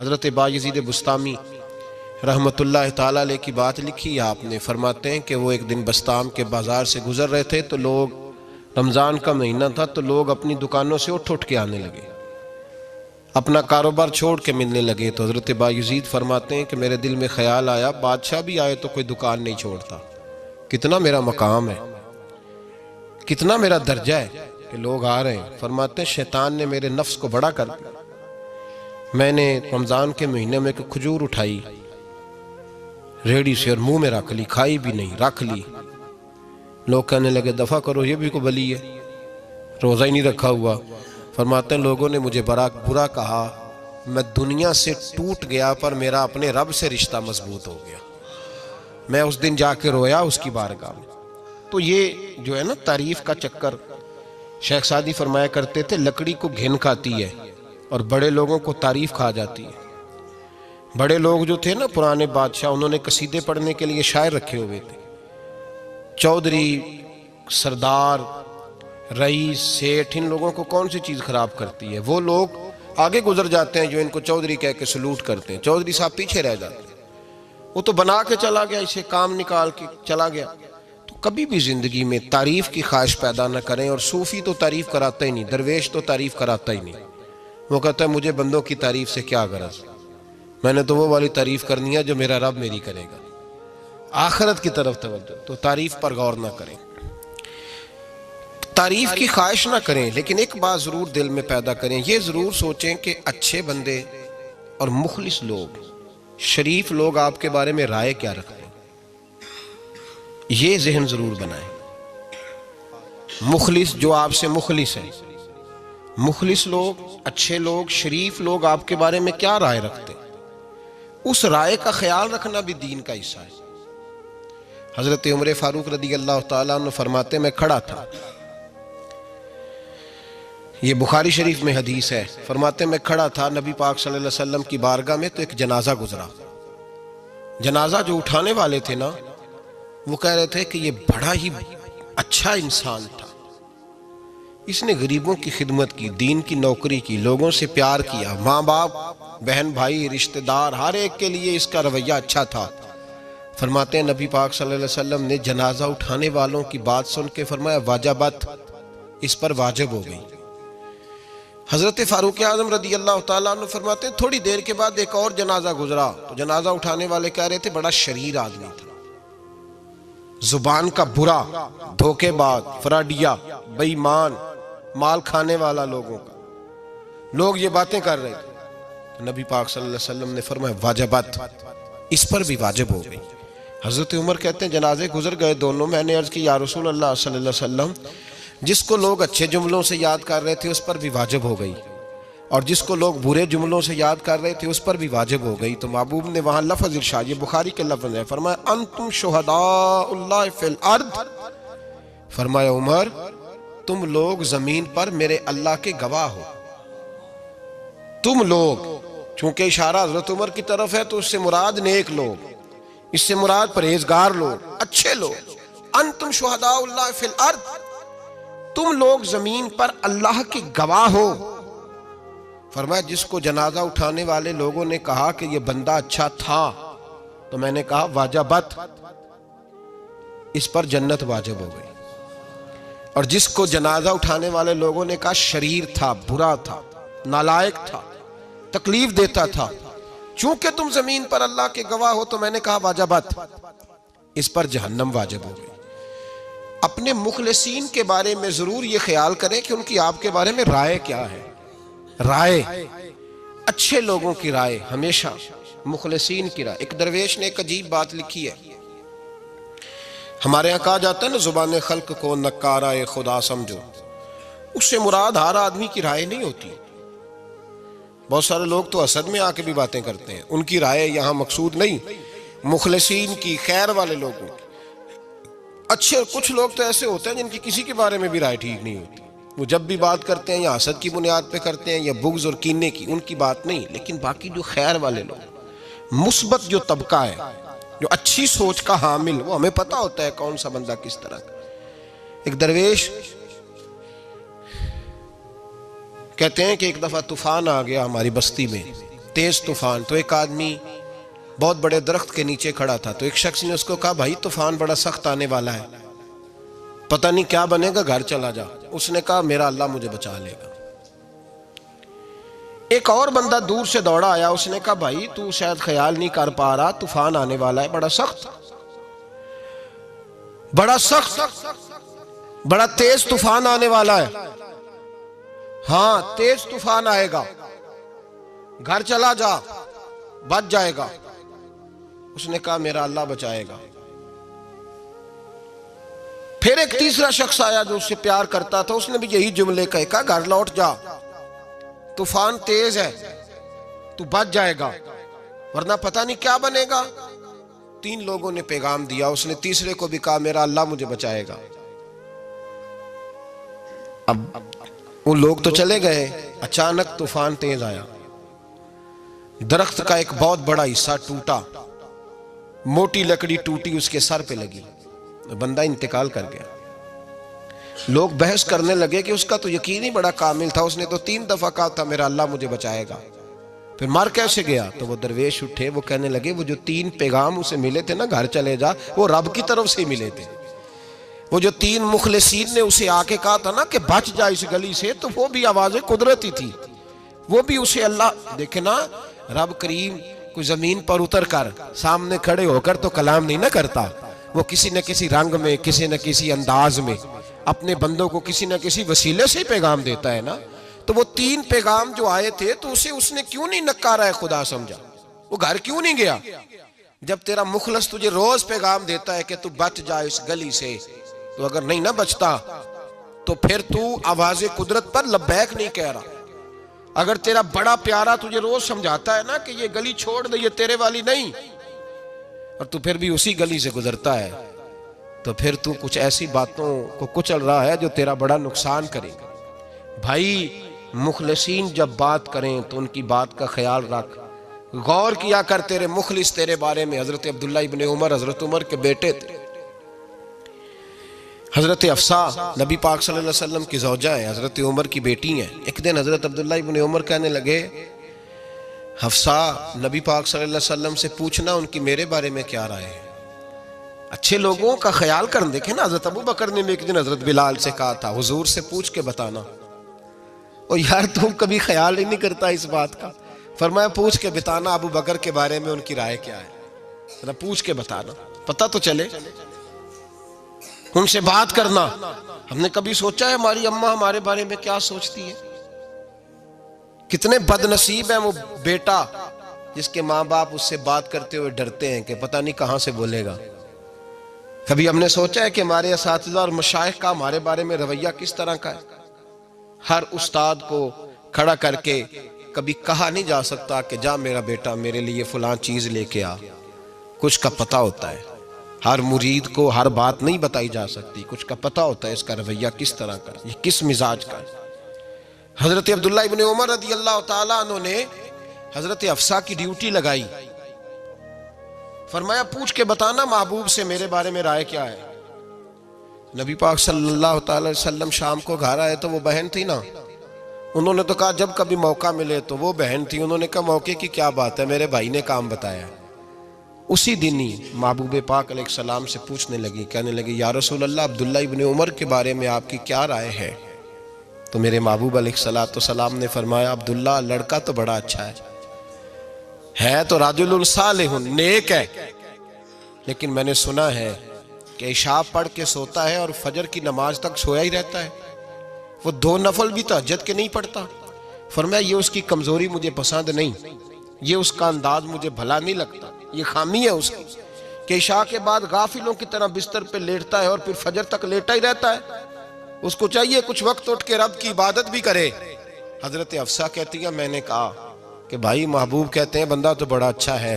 حضرت بایزید بسطامی رحمۃ اللہ تعالیٰ علیہ کی بات لکھی آپ نے، فرماتے ہیں کہ وہ ایک دن بسطام کے بازار سے گزر رہے تھے تو لوگ، رمضان کا مہینہ تھا تو لوگ اپنی دکانوں سے اٹھ کے آنے لگے، اپنا کاروبار چھوڑ کے ملنے لگے۔ تو حضرت بایزید فرماتے ہیں کہ میرے دل میں خیال آیا، بادشاہ بھی آئے تو کوئی دکان نہیں چھوڑتا، کتنا میرا مقام ہے، کتنا میرا درجہ ہے کہ لوگ آ رہے ہیں۔ فرماتے ہیں شیطان نے میرے نفس کو بڑا کر دیا، میں نے رمضان کے مہینے میں ایک کھجور اٹھائی ریڑھی سے اور منہ میں رکھ لی، کھائی بھی نہیں، رکھ لی۔ لوگ کہنے لگے دفع کرو، یہ بھی کو بلی ہے، روزہ ہی نہیں رکھا ہوا۔ فرماتے ہیں لوگوں نے مجھے برا کہا، میں دنیا سے ٹوٹ گیا پر میرا اپنے رب سے رشتہ مضبوط ہو گیا۔ میں اس دن جا کے رویا اس کی بارگاہ میں۔ تو یہ جو ہے نا تعریف کا چکر، شیخ سعدی فرمایا کرتے تھے لکڑی کو گھن کھاتی ہے اور بڑے لوگوں کو تعریف کھا جاتی ہے۔ بڑے لوگ جو تھے نا پرانے بادشاہ، انہوں نے قصیدے پڑھنے کے لیے شاعر رکھے ہوئے تھے، چودھری، سردار، رئیس، سیٹھ، ان لوگوں کو کون سی چیز خراب کرتی ہے؟ وہ لوگ آگے گزر جاتے ہیں جو ان کو چودھری کہہ کے سلوٹ کرتے ہیں، چودھری صاحب پیچھے رہ جاتے ہیں، وہ تو بنا کے چلا گیا، اسے کام نکال کے چلا گیا۔ تو کبھی بھی زندگی میں تعریف کی خواہش پیدا نہ کریں، اور صوفی تو تعریف کراتا ہی نہیں، درویش تو تعریف کراتا ہی نہیں۔ وہ کہتا ہے مجھے بندوں کی تعریف سے کیا غرض، میں نے تو وہ والی تعریف کرنی ہے جو میرا رب میری کرے گا۔ آخرت کی طرف توجہ، تو تعریف پر غور نہ کریں، تعریف کی خواہش نہ کریں، لیکن ایک بات ضرور دل میں پیدا کریں، یہ ضرور سوچیں کہ اچھے بندے اور مخلص لوگ، شریف لوگ آپ کے بارے میں رائے کیا رکھتے ہیں، یہ ذہن ضرور بنائیں۔ مخلص جو آپ سے مخلص ہے، مخلص لوگ، اچھے لوگ، شریف لوگ آپ کے بارے میں کیا رائے رکھتے ہیں، اس رائے کا خیال رکھنا بھی دین کا حصہ ہے۔ حضرت عمر فاروق رضی اللہ تعالیٰ عنہ فرماتے میں کھڑا تھا، یہ بخاری شریف میں حدیث ہے، فرماتے میں کھڑا تھا نبی پاک صلی اللہ علیہ وسلم کی بارگاہ میں، تو ایک جنازہ گزرا۔ جنازہ جو اٹھانے والے تھے نا، وہ کہہ رہے تھے کہ یہ بڑا ہی اچھا انسان تھا، اس نے غریبوں کی خدمت کی، دین کی نوکری کی، لوگوں سے پیار کیا، ماں باپ، بہن بھائی، رشتہ دار، ہر ایک کے لیے اس کا رویہ اچھا تھا۔ فرماتے ہیں نبی پاک صلی اللہ علیہ وسلم نے جنازہ اٹھانے والوں کی بات سن کے فرمایا واجبت، اس پر واجب ہو گئی۔ حضرت فاروق اعظم رضی اللہ تعالیٰ عنہ فرماتے ہیں تھوڑی دیر کے بعد ایک اور جنازہ گزرا، تو جنازہ اٹھانے والے کہہ رہے تھے بڑا شریر آدمی تھا، زبان کا برا، دھوکے باز، فراڈیا، بے ایمان، مال کھانے والا لوگوں کا، لوگ یہ باتیں کر رہے تھے۔ نبی پاک صلی اللہ علیہ وسلم نے فرمایا واجبت، اس پر بھی واجب ہو گئی۔ حضرت عمر کہتے ہیں جنازے گزر گئے دونوں، میں نے عرض کی یا رسول اللہ صلی اللہ علیہ وسلم، جس کو لوگ اچھے جملوں سے یاد کر رہے تھے اس پر بھی واجب ہو گئی، اور جس کو لوگ برے جملوں سے یاد کر رہے تھے اس پر بھی واجب ہو گئی۔ تو محبوب نے وہاں لفظ ارشاد، یہ بخاری کے لفظ ہے، فرمایا انتم شہداء اللہ فی الارض، فرمایا عمر تم لوگ زمین پر میرے اللہ کے گواہ ہو، تم لوگ، چونکہ اشارہ حضرت عمر کی طرف ہے تو اس سے مراد نیک لوگ، اس سے مراد پرہیزگار لوگ، اچھے لوگ، انتم شہداء اللہ فی الارض، تم لوگ زمین پر اللہ کے گواہ ہو۔ فرمایا جس کو جنازہ اٹھانے والے لوگوں نے کہا کہ یہ بندہ اچھا تھا، تو میں نے کہا واجبت، اس پر جنت واجب ہو گئی، اور جس کو جنازہ اٹھانے والے لوگوں نے کہا شریر تھا، برا تھا، نالائق تھا، تکلیف دیتا تھا، چونکہ تم زمین پر اللہ کے گواہ ہو، تو میں نے کہا واجبت، اس پر جہنم واجب ہو گئی۔ اپنے مخلصین کے بارے میں ضرور یہ خیال کریں کہ ان کی آپ کے بارے میں رائے کیا ہے، رائے، اچھے لوگوں کی رائے، ہمیشہ مخلصین کی رائے۔ ایک درویش نے ایک عجیب بات لکھی ہے، ہمارے یہاں کہا جاتا ہے نا زبان خلق کو نکارہ خدا سمجھو، اس سے مراد ہر آدمی کی رائے نہیں ہوتی، بہت سارے لوگ تو حسد میں آ کے بھی باتیں کرتے ہیں، ان کی رائے یہاں مقصود نہیں، مخلصین کی، خیر والے لوگوں کی۔ اچھے کچھ لوگ تو ایسے ہوتے ہیں جن کی کسی کے بارے میں بھی رائے ٹھیک نہیں ہوتی، وہ جب بھی بات کرتے ہیں یا حسد کی بنیاد پہ کرتے ہیں یا بغض اور کینے کی، ان کی بات نہیں، لیکن باقی جو خیر والے لوگ، مثبت جو طبقہ ہے، جو اچھی سوچ کا حامل، وہ ہمیں پتہ ہوتا ہے کون سا بندہ کس طرح کا۔ ایک درویش کہتے ہیں کہ ایک دفعہ طوفان آ گیا ہماری بستی میں، تیز طوفان. تو ایک آدمی بہت بڑے درخت کے نیچے کھڑا تھا, تو ایک شخص نے اس کو کہا بھائی طوفان بڑا سخت آنے والا ہے, پتہ نہیں کیا بنے گا, گھر چلا جا. اس نے کہا میرا اللہ مجھے بچا لے گا. ایک اور بندہ دور سے دوڑا آیا, اس نے کہا بھائی تو شاید خیال نہیں کر پا رہا, طوفان آنے والا ہے بڑا سخت, بڑا تیز طوفان آنے والا ہے. ہاں تیز طوفان آئے گا, گھر چلا جا, بچ جائے گا. اس نے کہا میرا اللہ بچائے گا. پھر ایک تیسرا شخص آیا جو اس سے پیار کرتا تھا, اس نے بھی یہی جملے کہے, کہا گھر لوٹ جا, طوفان تیز ہے, تو بچ جائے گا ورنہ پتہ نہیں کیا بنے گا. 3 لوگوں نے پیغام دیا, اس نے تیسرے کو بھی کہا میرا اللہ مجھے بچائے گا. اب وہ لوگ تو چلے گئے, اچانک طوفان تیز آیا, درخت کا ایک بہت بڑا حصہ ٹوٹا, موٹی لکڑی ٹوٹی اس کے سر پہ لگی, بندہ انتقال کر گیا. لوگ بحث کرنے لگے کہ اس کا تو یقین ہی بڑا کامل تھا, اس نے تو 3 دفعہ کہا تھا میرا اللہ مجھے بچائے گا, پھر مر کیسے گیا؟ تو وہ درویش اٹھے, وہ کہنے لگے وہ جو 3 پیغام اسے ملے تھے نا, گھر چلے جا, وہ رب کی طرف سے ملے تھے. وہ جو 3 مخلصین نے اسے آ کے کہا تھا نا کہ بچ جا اس گلی سے, تو وہ بھی آواز قدرتی تھی, وہ بھی اسے اللہ. دیکھیں نا, رب کریم کوئی زمین پر اتر کر سامنے کھڑے ہو کر تو کلام نہیں نہ کرتا, وہ کسی نہ کسی رنگ میں, کسی نہ کسی انداز میں اپنے بندوں کو کسی نہ کسی وسیلے سے پیغام دیتا ہے نا. تو وہ 3 پیغام جو آئے تھے, تو اسے اس نے کیوں نہیں نکارا ہے خدا سمجھا, وہ گھر کیوں نہیں گیا؟ جب تیرا مخلص تجھے روز پیغام دیتا ہے کہ تو بچ جا اس گلی سے, تو اگر نہیں نہ بچتا تو پھر تو آواز قدرت پر لبیک نہیں کہہ رہا. اگر تیرا بڑا پیارا تجھے روز سمجھاتا ہے نا کہ یہ گلی چھوڑ دے, یہ تیرے والی نہیں, اور تو پھر بھی اسی گلی سے گزرتا ہے, تو پھر تو کچھ ایسی باتوں کو کچل رہا ہے جو تیرا بڑا نقصان کرے گا. بھائی مخلصین جب بات کریں تو ان کی بات کا خیال رکھ, غور کیا کر. تیرے مخلص تیرے بارے میں حضرت عبداللہ ابن عمر, حضرت عمر کے بیٹے تھے. حضرت حفصہ نبی پاک صلی اللہ علیہ وسلم کی زوجہ ہیں, حضرت عمر کی بیٹی ہیں. ایک دن حضرت عبداللہ ابن عمر کہنے لگے, حفصہ نبی پاک صلی اللہ علیہ وسلم سے پوچھنا ان کی میرے بارے میں کیا رائے ہے. اچھے لوگوں کا خیال کرنے. دیکھیں نا, حضرت ابو بکر نے بھی ایک دن حضرت بلال سے کہا تھا حضور سے پوچھ کے بتانا. اور یار تم کبھی خیال ہی نہیں کرتا اس بات کا. فرمایا پوچھ کے بتانا ابو بکر کے بارے میں ان کی رائے کیا ہے, پوچھ کے بتانا, پتہ تو چلے, ان سے بات کرنا. ہم نے کبھی سوچا ہے ہماری اماں ہمارے بارے میں کیا سوچتی ہے؟ کتنے بد نصیب ہیں وہ بیٹا جس کے ماں باپ اس سے بات کرتے ہوئے ڈرتے ہیں کہ پتہ نہیں کہاں سے بولے گا. کبھی ہم نے سوچا ہے کہ ہمارے اساتذہ اور مشائخ کا ہمارے بارے میں رویہ کس طرح کا ہے؟ ہر استاد کو کھڑا کر کے کبھی کہا نہیں جا سکتا کہ جا میرا بیٹا میرے لیے فلاں چیز لے کے آ. کچھ کا پتہ ہوتا ہے. ہر مرید کو ہر بات نہیں بتائی جا سکتی, کچھ کا پتہ ہوتا ہے اس کا رویہ کس طرح کا, یہ کس مزاج کا ہے. حضرت عبداللہ ابن عمر رضی اللہ تعالیٰ عنہ نے حضرت حفصہ کی ڈیوٹی لگائی. فرمایا پوچھ کے بتانا محبوب سے میرے بارے میں رائے کیا ہے. نبی پاک صلی اللہ تعالی وسلم شام کو گھر آئے تو وہ بہن تھی نا, انہوں نے تو کہا جب کبھی موقع ملے تو وہ بہن تھی. انہوں نے کہا موقع کی کیا بات ہے, میرے بھائی نے کام بتایا. اسی دن ہی محبوب پاک علیہ السلام سے پوچھنے لگی, کہنے لگی یا رسول اللہ عبداللہ ابن عمر کے بارے میں آپ کی کیا رائے ہے؟ تو میرے محبوب علیہ السلام نے فرمایا عبداللہ لڑکا تو بڑا اچھا ہے تو رجل صالح, نیک ہے, لیکن میں نے سنا ہے کہ عشاء پڑھ کے سوتا ہے اور فجر کی نماز تک سویا ہی رہتا ہے, وہ 2 نفل بھی تہجد کے نہیں پڑھتا. فرمایا یہ اس کی کمزوری مجھے پسند نہیں, یہ اس کا انداز مجھے بھلا نہیں لگتا, یہ خامی ہے اس کی کہ عشاء کے بعد غافلوں کی طرح بستر پہ لیٹتا ہے اور پھر فجر تک لیٹا ہی رہتا ہے. اس کو چاہیے کچھ وقت اٹھ کے رب کی عبادت بھی کرے. حضرت حفصہ کہتی ہے میں نے کہا کہ بھائی محبوب کہتے ہیں بندہ تو بڑا اچھا ہے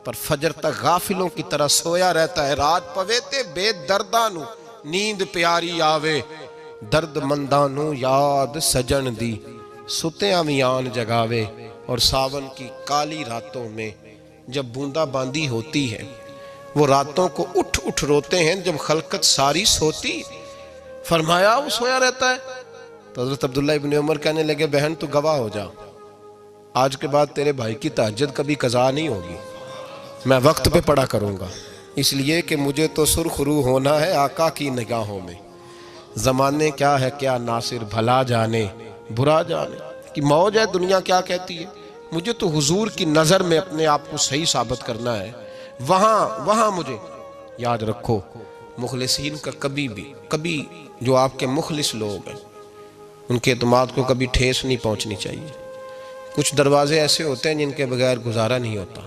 پر فجر تک غافلوں کی طرح سویا رہتا ہے. رات پویتے بے دردانو نیند پیاری آوے, درد مندانو یاد سجن دی ستیاں میان جگاوے. اور ساون کی کالی راتوں میں جب بوندا باندی ہوتی ہے وہ راتوں کو اٹھ اٹھ روتے ہیں جب خلقت ساری سوتی. فرمایا وہ سویا رہتا ہے. تو حضرت عبداللہ ابن عمر کہنے لگے بہن تو گواہ ہو جا, آج کے بعد تیرے بھائی کی تہجد کبھی قضا نہیں ہوگی، میں وقت پہ پڑھا کروں گا، اس لیے کہ مجھے تو سرخ رو ہونا ہے آقا کی نگاہوں میں۔ زمانے کیا ہے کیا ناصر، بھلا جانے برا جانے کہ موج ہے دنیا کیا کہتی ہے، مجھے تو حضور کی نظر میں اپنے آپ کو صحیح ثابت کرنا ہے، وہاں مجھے یاد رکھو مخلصین کا کبھی جو آپ کے مخلص لوگ ہیں ان کے اعتماد کو کبھی ٹھیس نہیں پہنچنی چاہیے۔ کچھ دروازے ایسے ہوتے ہیں جن کے بغیر گزارا نہیں ہوتا۔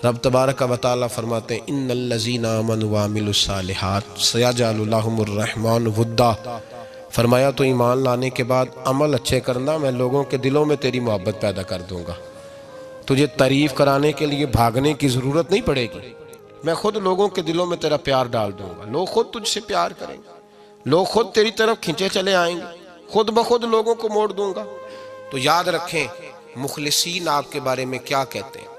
رب تبارک و تعالیٰ فرماتے ہیں ان الذین آمنوا وعملوا الصالحات سیجعل لهم الرحمن ودا، فرمایا تو ایمان لانے کے بعد عمل اچھے کرنا، میں لوگوں کے دلوں میں تیری محبت پیدا کر دوں گا، تجھے تعریف کرانے کے لیے بھاگنے کی ضرورت نہیں پڑے گی، میں خود لوگوں کے دلوں میں تیرا پیار ڈال دوں گا، لوگ خود تجھ سے پیار کریں گے، لوگ خود تیری طرف کھنچے چلے آئیں گے، خود بخود لوگوں کو موڑ دوں گا۔ تو یاد رکھیں مخلصین آپ کے بارے میں کیا کہتے ہیں،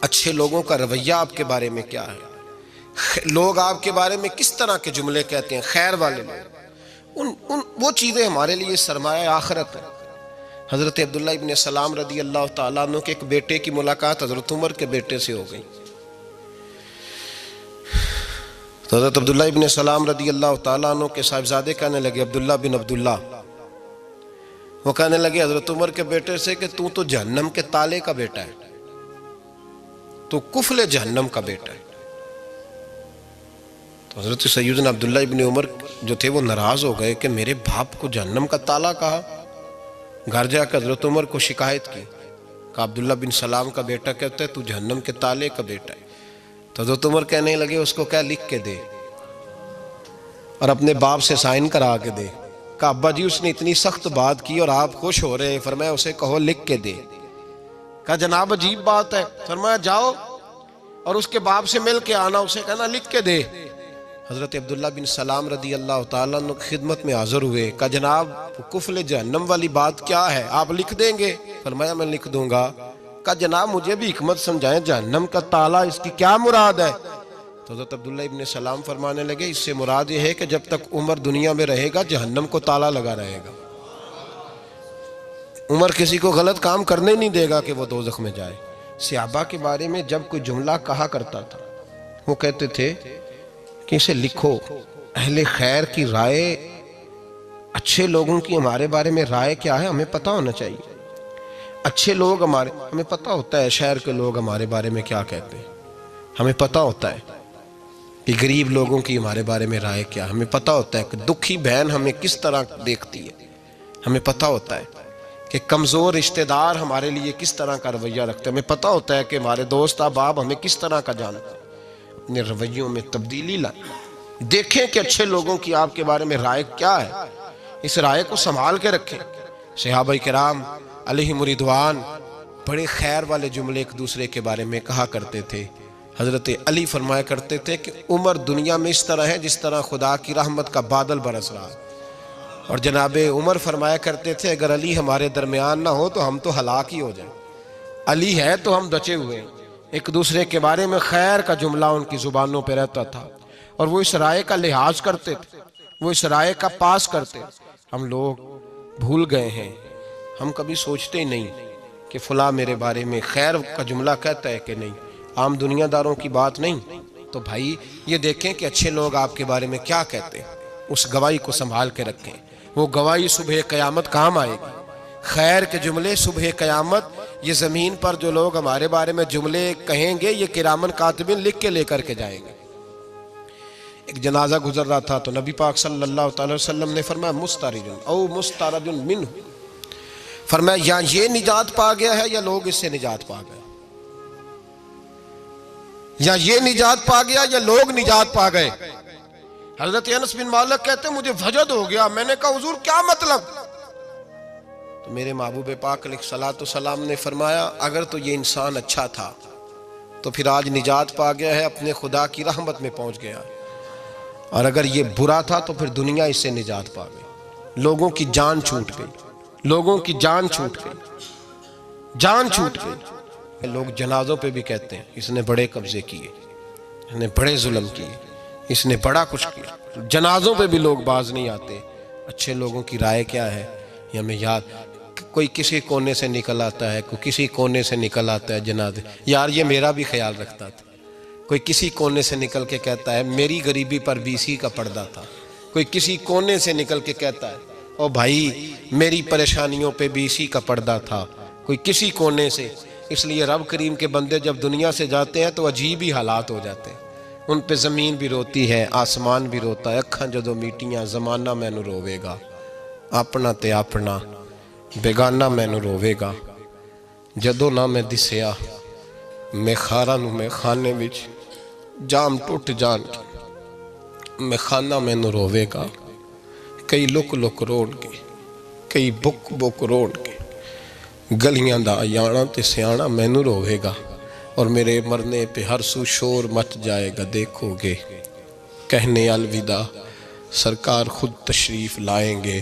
اچھے لوگوں کا رویہ آپ کے بارے میں کیا ہے، لوگ آپ کے بارے میں کس طرح کے جملے کہتے ہیں، خیر والے لوگ، وہ چیزیں ہمارے لیے سرمایہ آخرت ہے۔ حضرت عبداللہ ابن سلام رضی اللہ تعالیٰ عنہ کے ایک بیٹے کی ملاقات حضرت عمر کے بیٹے سے ہو گئی۔ تو حضرت عبداللہ ابن سلام رضی اللہ تعالیٰ عنہ کے صاحبزادے کہنے لگے عبداللہ بن عبداللہ، وہ کہنے لگے حضرت عمر کے بیٹے سے کہ تو جہنم کے تالے کا بیٹا ہے، تو کفل جہنم کا بیٹا ہے۔ تو حضرت سیدنا عبداللہ ابن عمر جو تھے وہ ناراض ہو گئے کہ میرے باپ کو جہنم کا تالا کہا۔ گھر جا کر حضرت عمر کو شکایت کی، کہ عبداللہ بن سلام کا بیٹا کہتا ہے تو جہنم کے تالے کا بیٹا ہے۔ تو حضرت عمر کہنے لگے اس کو کیا لکھ کے دے اور اپنے باپ سے سائن کرا کے دے۔ کہا ابا جی اس نے اتنی سخت بات کی اور آپ خوش ہو رہے ہیں، فرمایا اسے کہو لکھ کے دے۔ کہا جناب عجیب بات ہے، فرمایا جاؤ اور اس کے باپ سے مل کے آنا، اسے کہنا لکھ کے دے۔ حضرت عبداللہ بن سلام رضی اللہ تعالیٰ عنہ خدمت میں حاضر ہوئے، کہا جناب کفل جہنم والی بات کیا ہے، آپ لکھ دیں گے؟ فرمایا میں لکھ دوں گا۔ کہا جناب مجھے بھی حکمت سمجھائیں، جہنم کا تالا اس کی کیا مراد ہے؟ تو حضرت عبداللہ ابن سلام فرمانے لگے اس سے مراد یہ ہے کہ جب تک عمر دنیا میں رہے گا جہنم کو تالا لگا رہے گا، عمر کسی کو غلط کام کرنے نہیں دے گا کہ وہ دوزخ میں جائے۔ صحابہ کے بارے میں جب کوئی جملہ کہا کرتا تھا وہ کہتے تھے کہ اسے لکھو، اہل خیر کی رائے، اچھے لوگوں کی ہمارے بارے میں رائے کیا ہے ہمیں پتہ ہونا چاہیے۔ اچھے لوگ ہمیں پتہ ہوتا ہے شہر کے لوگ ہمارے بارے میں کیا کہتے ہیں، ہمیں پتہ ہوتا ہے کہ غریب لوگوں کی ہمارے بارے میں رائے کیا، ہمیں پتہ ہوتا ہے کہ دکھی بہن ہمیں کس طرح دیکھتی ہے، ہمیں پتہ ہوتا ہے کہ کمزور رشتہ دار ہمارے لیے کس طرح کا رویہ رکھتے ہیں، ہمیں پتہ ہوتا ہے کہ ہمارے دوست احباب ہمیں کس طرح کا جانتے ہیں۔ اپنے رویوں میں تبدیلی لائیں، دیکھیں کہ اچھے لوگوں کی آپ کے بارے میں رائے کیا ہے، اس رائے کو سنبھال کے رکھیں۔ صحابہ کرام علیہم رضوان بڑے خیر والے جملے ایک دوسرے کے بارے میں کہا کرتے تھے۔ حضرت علی فرمایا کرتے تھے کہ عمر دنیا میں اس طرح ہے جس طرح خدا کی رحمت کا بادل برس رہا ہے، اور جناب عمر فرمایا کرتے تھے اگر علی ہمارے درمیان نہ ہو تو ہم تو ہلاک ہی ہو جائیں، علی ہے تو ہم بچے ہوئے ہیں۔ ایک دوسرے کے بارے میں خیر کا جملہ ان کی زبانوں پہ رہتا تھا، اور وہ اس رائے کا لحاظ کرتے تھے، وہ اس رائے کا پاس کرتے۔ ہم لوگ بھول گئے ہیں، ہم کبھی سوچتے ہی نہیں کہ فلاں میرے بارے میں خیر کا جملہ کہتا ہے کہ نہیں، عام دنیا داروں کی بات نہیں۔ تو بھائی یہ دیکھیں کہ اچھے لوگ آپ کے بارے میں کیا کہتے ہیں، اس گواہی کو سنبھال کے رکھیں، وہ گواہی صبح قیامت کام آئے گی۔ خیر کے جملے صبح قیامت، یہ زمین پر جو لوگ ہمارے بارے میں جملے کہیں گے یہ کرامن کاتبین لکھ کے لے کر کے جائیں گے۔ ایک جنازہ گزر رہا تھا تو نبی پاک صلی اللہ تعالی وسلم نے فرمایا مسترجن او مسترجن منہ، فرمایا یا یہ نجات پا گیا ہے یا لوگ اس سے نجات پا گئے، یا یہ نجات پا گیا یا لوگ نجات پا گئے۔ حضرت انس بن مالک کہتے ہیں مجھے وجد ہو گیا، میں نے کہا حضور کیا مطلب؟ تو میرے محبوب پاک علیہ الصلوۃ والسلام نے فرمایا اگر تو یہ انسان اچھا تھا تو پھر آج نجات پا گیا ہے، اپنے خدا کی رحمت میں پہنچ گیا، اور اگر یہ برا تھا تو پھر دنیا اس سے نجات پا گئی۔ لوگوں کی جان چھوٹ گئی، لوگوں کی جان چھوٹ گئی، جان چھوٹ گئی۔ لوگ جنازوں پہ بھی کہتے ہیں اس نے بڑے قبضے کیے، اس نے بڑے ظلم کیے، اس نے بڑا کچھ کیا، جنازوں پہ بھی لوگ باز نہیں آتے۔ اچھے لوگوں کی رائے کیا ہے یہ ہمیں یاد، کوئی کسی کونے سے نکل آتا ہے، کوئی کسی کونے سے نکل آتا ہے جنازے. یار یہ میرا بھی خیال رکھتا تھا. کوئی کسی کونے سے نکل کے کہتا ہے میری غریبی پر BC کا پردہ تھا. کوئی کسی کونے سے نکل کے کہتا ہے او بھائی میری پریشانیوں پہ BC کا پردہ تھا. کوئی کسی کونے سے. اس لیے رب کریم کے بندے جب دنیا سے جاتے ہیں تو عجیب ہی حالات ہو جاتے ہیں. ان پہ زمین بھی روتی ہے، آسمان بھی روتا ہے. اکھاں جدوں میٹیاں زمانہ مینوں روے گا، اپنا تے اپنا بیگانہ مینوں روے گا. جدوں نہ میں دسیا میں خاراں نوں میں خانے وچ جام ٹوٹ جان کے میں خانہ مینوں روے گا. کئی لک لک روڑ کے، کئی بک بک روڑ کے گلیاں دا ایانا تے سیانا مینوں روے گا. اور میرے مرنے پہ ہر سو شور مچ جائے گا، دیکھو گے کہنے الوداع سرکار خود تشریف لائیں گے.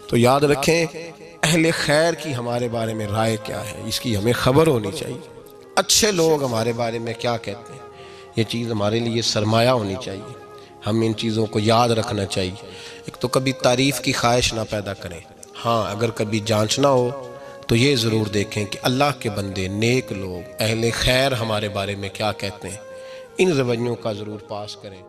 تو یاد رکھیں اہل خیر کی ہمارے بارے میں رائے کیا ہے، اس کی ہمیں خبر ہونی چاہیے. اچھے لوگ ہمارے بارے میں کیا کہتے ہیں، یہ چیز ہمارے لیے سرمایہ ہونی چاہیے. ہم ان چیزوں کو یاد رکھنا چاہیے. ایک تو کبھی تعریف کی خواہش نہ پیدا کریں. ہاں اگر کبھی جانچنا ہو تو یہ ضرور دیکھیں کہ اللہ کے بندے، نیک لوگ، اہل خیر ہمارے بارے میں کیا کہتے ہیں. ان رویوں کا ضرور پاس کریں.